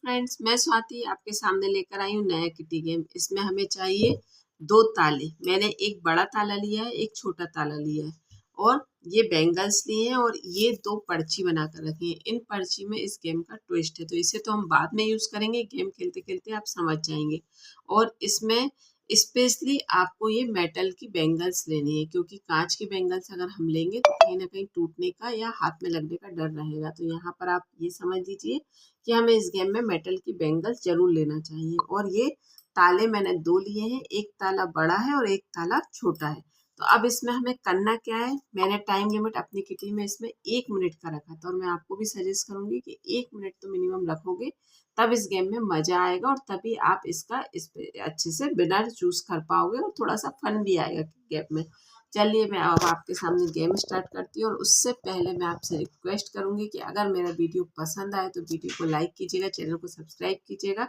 Friends, मैं स्वाति आपके सामने लेकर आई हूँ नया किटी गेम। इसमें हमें चाहिए 2 ताले। मैंने एक बड़ा ताला लिया है, एक छोटा ताला लिया है और ये बैंगल्स लिए हैं और ये 2 पर्ची बना कर रखी है। इन पर्ची में इस गेम का ट्विस्ट है, तो इसे तो हम बाद में यूज़ करेंगे। गेम खेलते खेलते आप समझ जाएंगे। और इसमें स्पेशली आपको ये मेटल की बैंगल्स लेनी है, क्योंकि कांच की बैंगल्स अगर हम लेंगे तो कहीं ना कहीं टूटने का या हाथ में लगने का डर रहेगा। तो यहाँ पर आप ये समझ लीजिए कि हमें इस गेम में मेटल की बैंगल्स जरूर लेना चाहिए। और ये ताले मैंने 2 लिए हैं, एक ताला बड़ा है और एक ताला छोटा है। तो अब इसमें हमें करना क्या है, मैंने टाइम लिमिट अपनी किटी में इसमें 1 मिनट का रखा था और मैं आपको भी सजेस्ट करूंगी कि 1 मिनट तो मिनिमम रखोगे, तब इस गेम में मजा आएगा और तभी आप इसका इस पे अच्छे से विनर चूज कर पाओगे और थोड़ा सा फन भी आएगा गेम में। चलिए मैं अब आपके सामने गेम स्टार्ट करती हूँ और उससे पहले मैं आपसे रिक्वेस्ट करूंगी कि अगर मेरा वीडियो पसंद आए तो वीडियो को लाइक कीजिएगा, चैनल को सब्सक्राइब कीजिएगा,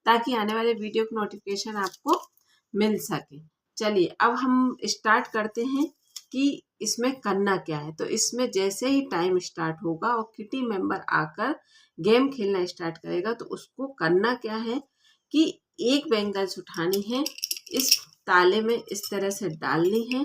ताकि आने वाले वीडियो की नोटिफिकेशन आपको मिल सके। चलिए अब हम स्टार्ट करते हैं कि इसमें करना क्या है। तो इसमें जैसे ही टाइम स्टार्ट होगा और किटी मेंबर आकर गेम खेलना स्टार्ट करेगा, तो उसको करना क्या है कि एक बैंगल्स उठानी है, इस ताले में इस तरह से डालनी है,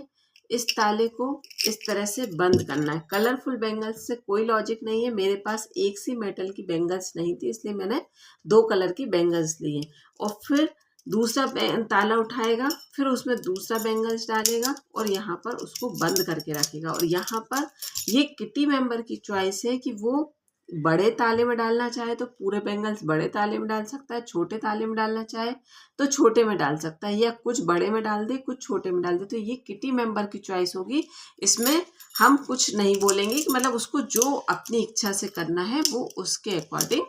इस ताले को इस तरह से बंद करना है। कलरफुल बैंगल्स से कोई लॉजिक नहीं है, मेरे पास एक सी मेटल की बैंगल्स नहीं थी, इसलिए मैंने 2 कलर की बैंगल्स लिए। और फिर दूसरा ताला उठाएगा, फिर उसमें दूसरा बैंगल्स डालेगा और यहाँ पर उसको बंद करके रखेगा। और यहाँ पर ये किटी मेंबर की चॉइस है कि वो बड़े ताले में डालना चाहे तो पूरे बैंगल्स बड़े ताले में डाल सकता है, छोटे ताले में डालना चाहे तो छोटे में डाल सकता है, या कुछ बड़े में डाल दे कुछ छोटे में डाल दे। तो ये किटी मेंबर की चॉइस होगी, इसमें हम कुछ नहीं बोलेंगे कि मतलब उसको जो अपनी इच्छा से करना है वो उसके अकॉर्डिंग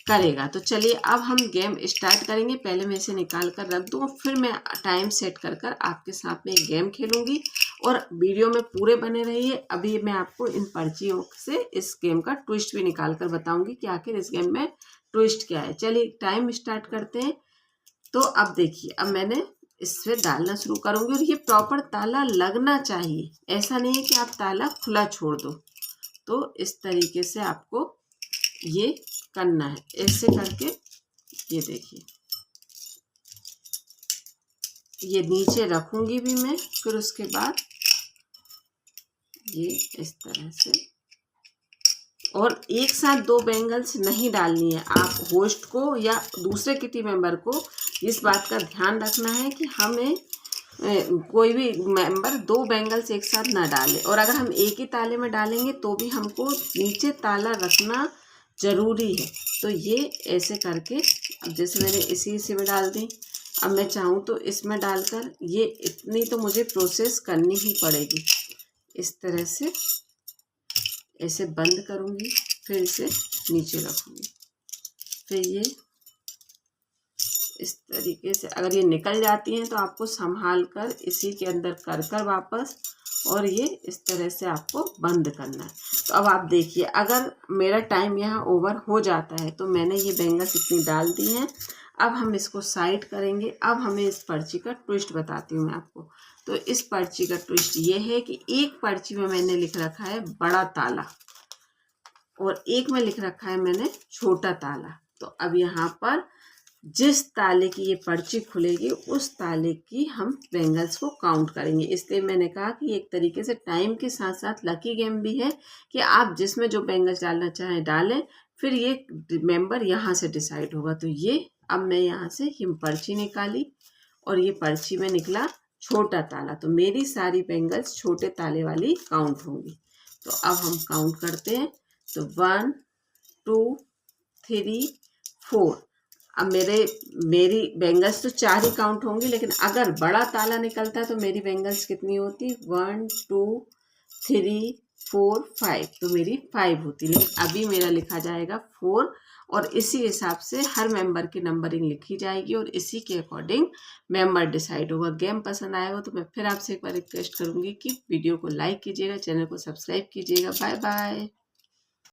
करेगा। तो चलिए अब हम गेम स्टार्ट करेंगे। पहले मैं इसे निकाल कर रख दूँ, फिर मैं टाइम सेट कर कर आपके साथ में गेम खेलूंगी और वीडियो में पूरे बने रहिए। अभी मैं आपको इन पर्चियों से इस गेम का ट्विस्ट भी निकाल कर बताऊंगी कि आखिर इस गेम में ट्विस्ट क्या है। चलिए टाइम स्टार्ट करते हैं। तो अब देखिए, अब मैंने इससे डालना शुरू करूंगी और ये प्रॉपर ताला लगना चाहिए, ऐसा नहीं है कि आप ताला खुला छोड़ दो। तो इस तरीके से आपको ये करना है, ऐसे करके ये देखिए, ये नीचे रखूंगी भी मैं, फिर उसके बाद ये इस तरह से। और एक साथ 2 बैंगल्स नहीं डालनी है, आप होस्ट को या दूसरे किटी मेंबर को इस बात का ध्यान रखना है कि हमें कोई भी मेंबर 2 बैंगल्स एक साथ ना डाले। और अगर हम एक ही ताले में डालेंगे तो भी हमको नीचे ताला रखना ज़रूरी है। तो ये ऐसे करके, अब जैसे मैंने इसी में डाल दी, अब मैं चाहूँ तो इसमें डालकर ये इतनी तो मुझे प्रोसेस करनी ही पड़ेगी। इस तरह से ऐसे बंद करूँगी, फिर इसे नीचे रखूँगी, फिर ये इस तरीके से। अगर ये निकल जाती हैं तो आपको संभाल कर इसी के अंदर कर वापस, और ये इस तरह से आपको बंद करना है। तो अब आप देखिए, अगर मेरा टाइम यहाँ ओवर हो जाता है तो मैंने ये बैंगल्स इतनी डाल दी हैं। अब हम इसको साइड करेंगे। अब हमें इस पर्ची का ट्विस्ट बताती हूँ मैं आपको। तो इस पर्ची का ट्विस्ट ये है कि एक पर्ची में मैंने लिख रखा है बड़ा ताला और एक में लिख रखा है मैंने छोटा ताला। तो अब यहाँ पर जिस ताले की ये पर्ची खुलेगी उस ताले की हम बैंगल्स को काउंट करेंगे। इसलिए मैंने कहा कि एक तरीके से टाइम के साथ साथ लकी गेम भी है कि आप जिसमें जो बैंगल्स डालना चाहें डालें, फिर ये मेंबर यहाँ से डिसाइड होगा। तो ये अब मैं यहाँ से हिम पर्ची निकाली और ये पर्ची में निकला छोटा ताला, तो मेरी सारी बैंगल्स छोटे ताले वाली काउंट होंगी। तो अब हम काउंट करते हैं। तो 1 2 3 4। अब मेरी बैंगल्स तो 4 ही काउंट होंगी, लेकिन अगर बड़ा ताला निकलता है तो मेरी बैंगल्स कितनी होती, 1 2 3 4 5, तो मेरी 5 होती। लेकिन अभी मेरा लिखा जाएगा 4 और इसी हिसाब से हर मेंबर की नंबरिंग लिखी जाएगी और इसी के अकॉर्डिंग मेंबर डिसाइड होगा। गेम पसंद आएगा तो मैं फिर आपसे एक बार रिक्वेस्ट करूंगी कि वीडियो को लाइक कीजिएगा, चैनल को सब्सक्राइब कीजिएगा। Bye bye.